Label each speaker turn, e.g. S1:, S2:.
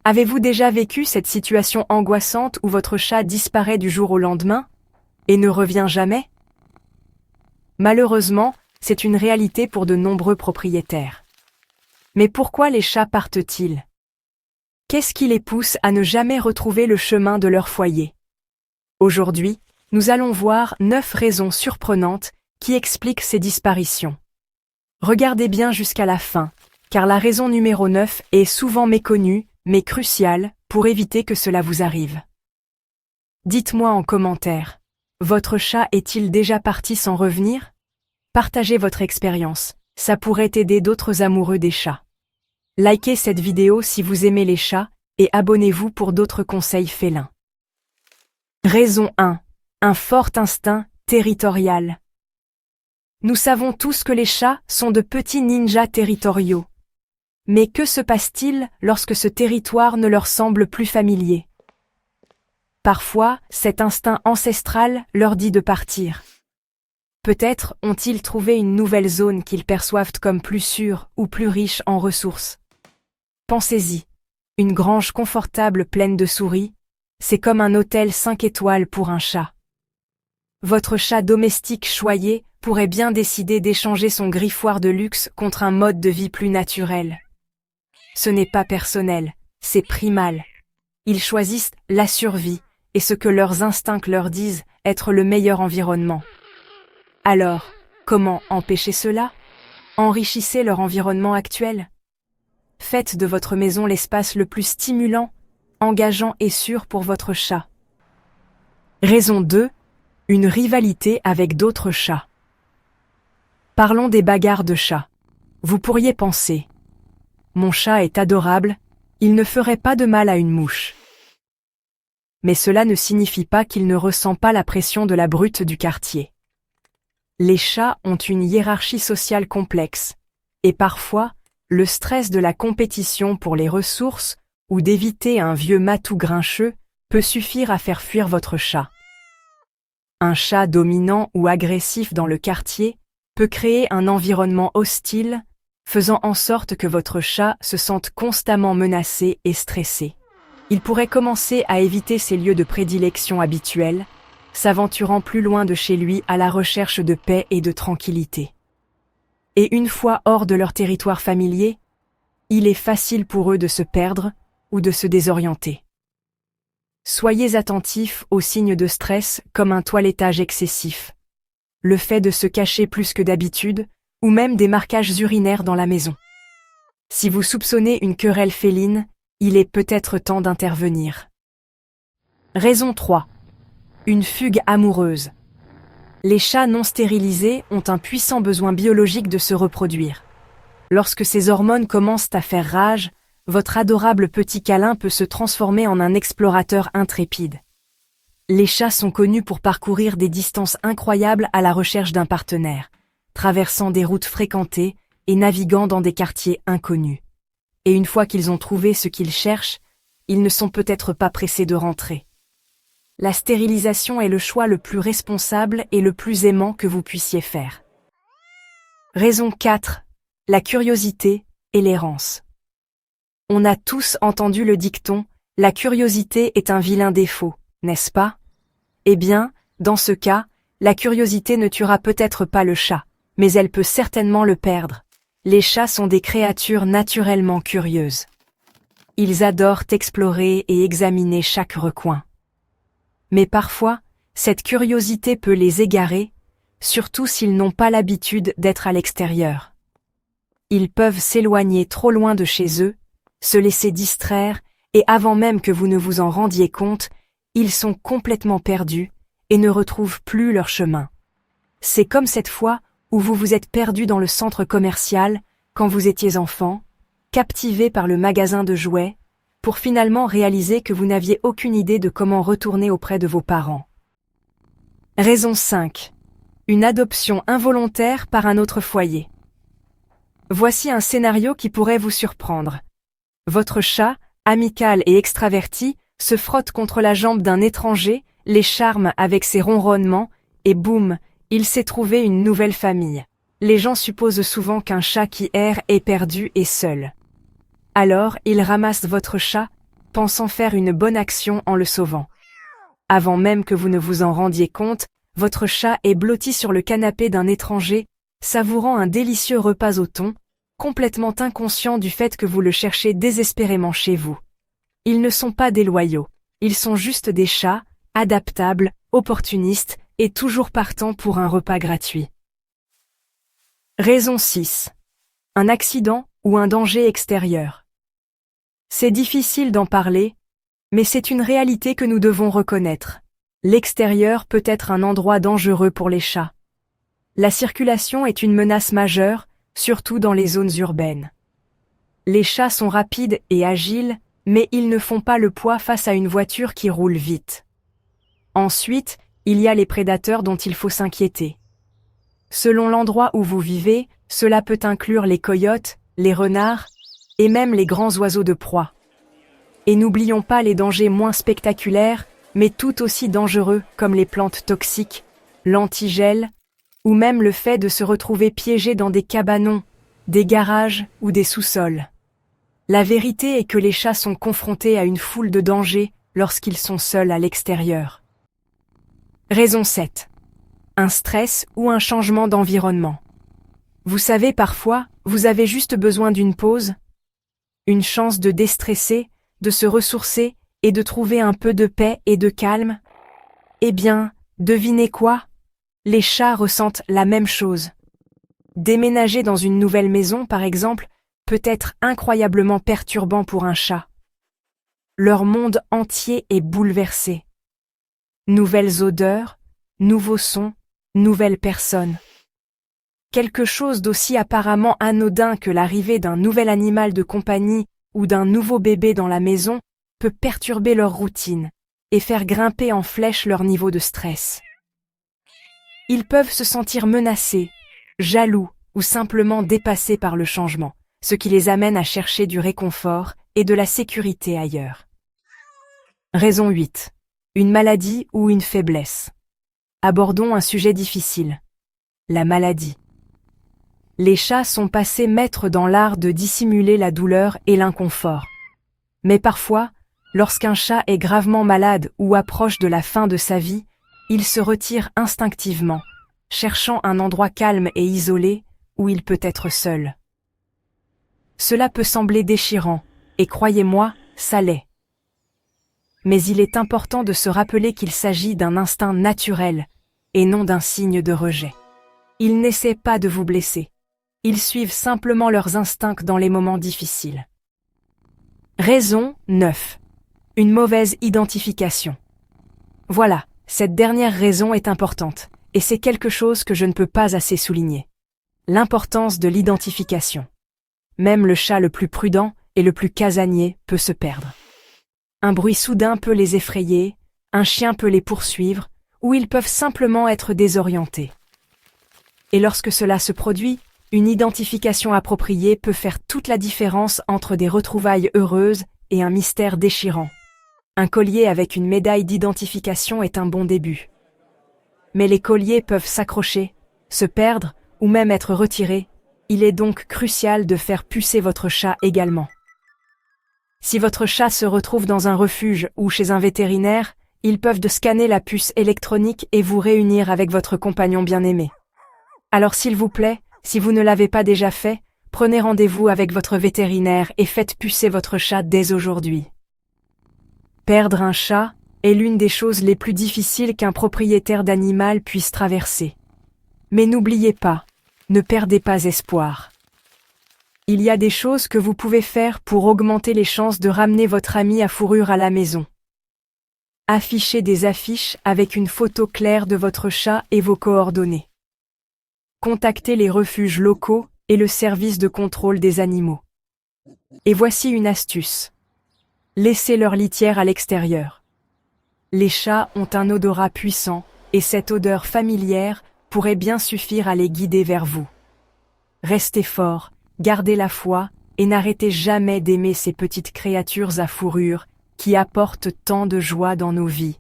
S1: Avez-vous déjà vécu cette situation angoissante où votre chat disparaît du jour au lendemain et ne revient jamais? Malheureusement, c'est une réalité pour de nombreux propriétaires. Mais pourquoi les chats partent-ils? Qu'est-ce qui les pousse à ne jamais retrouver le chemin de leur foyer? Aujourd'hui, nous allons voir 9 raisons surprenantes qui expliquent ces disparitions. Regardez bien jusqu'à la fin, car la raison numéro 9 est souvent méconnue, mais cruciale pour éviter que cela vous arrive. Dites-moi en commentaire, votre chat est-il déjà parti sans revenir? Partagez votre expérience, ça pourrait aider d'autres amoureux des chats. Likez cette vidéo si vous aimez les chats et abonnez-vous pour d'autres conseils félins. Raison 1. Un fort instinct territorial. Nous savons tous que les chats sont de petits ninjas territoriaux. Mais que se passe-t-il lorsque ce territoire ne leur semble plus familier? Parfois, cet instinct ancestral leur dit de partir. Peut-être ont-ils trouvé une nouvelle zone qu'ils perçoivent comme plus sûre ou plus riche en ressources. Pensez-y, une grange confortable pleine de souris, c'est comme un hôtel 5 étoiles pour un chat. Votre chat domestique choyé pourrait bien décider d'échanger son griffoir de luxe contre un mode de vie plus naturel. Ce n'est pas personnel, c'est primal. Ils choisissent la survie et ce que leurs instincts leur disent être le meilleur environnement. Alors, comment empêcher cela? Enrichissez leur environnement actuel. Faites de votre maison l'espace le plus stimulant, engageant et sûr pour votre chat. Raison 2. Une rivalité avec d'autres chats. Parlons des bagarres de chats. Vous pourriez penser: mon chat est adorable, il ne ferait pas de mal à une mouche. Mais cela ne signifie pas qu'il ne ressent pas la pression de la brute du quartier. Les chats ont une hiérarchie sociale complexe, et parfois, le stress de la compétition pour les ressources ou d'éviter un vieux matou grincheux peut suffire à faire fuir votre chat. Un chat dominant ou agressif dans le quartier peut créer un environnement hostile, faisant en sorte que votre chat se sente constamment menacé et stressé. Il pourrait commencer à éviter ses lieux de prédilection habituels, s'aventurant plus loin de chez lui à la recherche de paix et de tranquillité. Et une fois hors de leur territoire familier, il est facile pour eux de se perdre ou de se désorienter. Soyez attentifs aux signes de stress comme un toilettage excessif, le fait de se cacher plus que d'habitude, ou même des marquages urinaires dans la maison. Si vous soupçonnez une querelle féline, il est peut-être temps d'intervenir. Raison 3. Une fugue amoureuse. Les chats non stérilisés ont un puissant besoin biologique de se reproduire. Lorsque ces hormones commencent à faire rage, votre adorable petit câlin peut se transformer en un explorateur intrépide. Les chats sont connus pour parcourir des distances incroyables à la recherche d'un partenaire, traversant des routes fréquentées et naviguant dans des quartiers inconnus. Et une fois qu'ils ont trouvé ce qu'ils cherchent, ils ne sont peut-être pas pressés de rentrer. La stérilisation est le choix le plus responsable et le plus aimant que vous puissiez faire. Raison 4. La curiosité et l'errance. On a tous entendu le dicton « La curiosité est un vilain défaut », n'est-ce pas? Eh bien, dans ce cas, la curiosité ne tuera peut-être pas le chat, mais elle peut certainement le perdre. Les chats sont des créatures naturellement curieuses. Ils adorent explorer et examiner chaque recoin. Mais parfois, cette curiosité peut les égarer, surtout s'ils n'ont pas l'habitude d'être à l'extérieur. Ils peuvent s'éloigner trop loin de chez eux, se laisser distraire, et avant même que vous ne vous en rendiez compte, ils sont complètement perdus et ne retrouvent plus leur chemin. C'est comme cette fois où vous vous êtes perdu dans le centre commercial quand vous étiez enfant, captivé par le magasin de jouets, pour finalement réaliser que vous n'aviez aucune idée de comment retourner auprès de vos parents. Raison 5. Une adoption involontaire par un autre foyer. Voici un scénario qui pourrait vous surprendre. Votre chat, amical et extraverti, se frotte contre la jambe d'un étranger, les charme avec ses ronronnements, et boum, il s'est trouvé une nouvelle famille. Les gens supposent souvent qu'un chat qui erre est perdu et seul. Alors, ils ramassent votre chat pensant faire une bonne action en le sauvant. Avant même que vous ne vous en rendiez compte, votre chat est blotti sur le canapé d'un étranger, savourant un délicieux repas au thon, complètement inconscient du fait que vous le cherchez désespérément chez vous. Ils ne sont pas déloyaux, ils sont juste des chats, adaptables, opportunistes, et toujours partants pour un repas gratuit. Raison 6. Un accident ou un danger extérieur. C'est difficile d'en parler, mais c'est une réalité que nous devons reconnaître. L'extérieur peut être un endroit dangereux pour les chats. La circulation est une menace majeure, surtout dans les zones urbaines. Les chats sont rapides et agiles, mais ils ne font pas le poids face à une voiture qui roule vite. Ensuite, il y a les prédateurs dont il faut s'inquiéter. Selon l'endroit où vous vivez, cela peut inclure les coyotes, les renards, et même les grands oiseaux de proie. Et n'oublions pas les dangers moins spectaculaires, mais tout aussi dangereux, comme les plantes toxiques, l'antigel, ou même le fait de se retrouver piégé dans des cabanons, des garages ou des sous-sols. La vérité est que les chats sont confrontés à une foule de dangers lorsqu'ils sont seuls à l'extérieur. Raison 7. Un stress ou un changement d'environnement. Vous savez, parfois, vous avez juste besoin d'une pause, une chance de déstresser, de se ressourcer et de trouver un peu de paix et de calme. Eh bien, devinez quoi? Les chats ressentent la même chose. Déménager dans une nouvelle maison, par exemple, peut être incroyablement perturbant pour un chat. Leur monde entier est bouleversé. Nouvelles odeurs, nouveaux sons, nouvelles personnes. Quelque chose d'aussi apparemment anodin que l'arrivée d'un nouvel animal de compagnie ou d'un nouveau bébé dans la maison peut perturber leur routine et faire grimper en flèche leur niveau de stress. Ils peuvent se sentir menacés, jaloux ou simplement dépassés par le changement, ce qui les amène à chercher du réconfort et de la sécurité ailleurs. Raison 8. Une maladie ou une faiblesse. Abordons un sujet difficile. La maladie. Les chats sont passés maîtres dans l'art de dissimuler la douleur et l'inconfort. Mais parfois, lorsqu'un chat est gravement malade ou approche de la fin de sa vie, il se retire instinctivement, cherchant un endroit calme et isolé où il peut être seul. Cela peut sembler déchirant, et croyez-moi, ça l'est. Mais il est important de se rappeler qu'il s'agit d'un instinct naturel, et non d'un signe de rejet. Ils n'essaient pas de vous blesser. Ils suivent simplement leurs instincts dans les moments difficiles. Raison 9. Une mauvaise identification. Voilà, cette dernière raison est importante, et c'est quelque chose que je ne peux pas assez souligner. L'importance de l'identification. Même le chat le plus prudent et le plus casanier peut se perdre. Un bruit soudain peut les effrayer, un chien peut les poursuivre, ou ils peuvent simplement être désorientés. Et lorsque cela se produit, une identification appropriée peut faire toute la différence entre des retrouvailles heureuses et un mystère déchirant. Un collier avec une médaille d'identification est un bon début. Mais les colliers peuvent s'accrocher, se perdre ou même être retirés. Il est donc crucial de faire pucer votre chat également. Si votre chat se retrouve dans un refuge ou chez un vétérinaire, ils peuvent scanner la puce électronique et vous réunir avec votre compagnon bien-aimé. Alors s'il vous plaît, si vous ne l'avez pas déjà fait, prenez rendez-vous avec votre vétérinaire et faites pucer votre chat dès aujourd'hui. Perdre un chat est l'une des choses les plus difficiles qu'un propriétaire d'animal puisse traverser. Mais n'oubliez pas, ne perdez pas espoir. Il y a des choses que vous pouvez faire pour augmenter les chances de ramener votre ami à fourrure à la maison. Affichez des affiches avec une photo claire de votre chat et vos coordonnées. Contactez les refuges locaux et le service de contrôle des animaux. Et voici une astuce. Laissez leur litière à l'extérieur. Les chats ont un odorat puissant et cette odeur familière pourrait bien suffire à les guider vers vous. Restez fort, gardez la foi et n'arrêtez jamais d'aimer ces petites créatures à fourrure qui apportent tant de joie dans nos vies.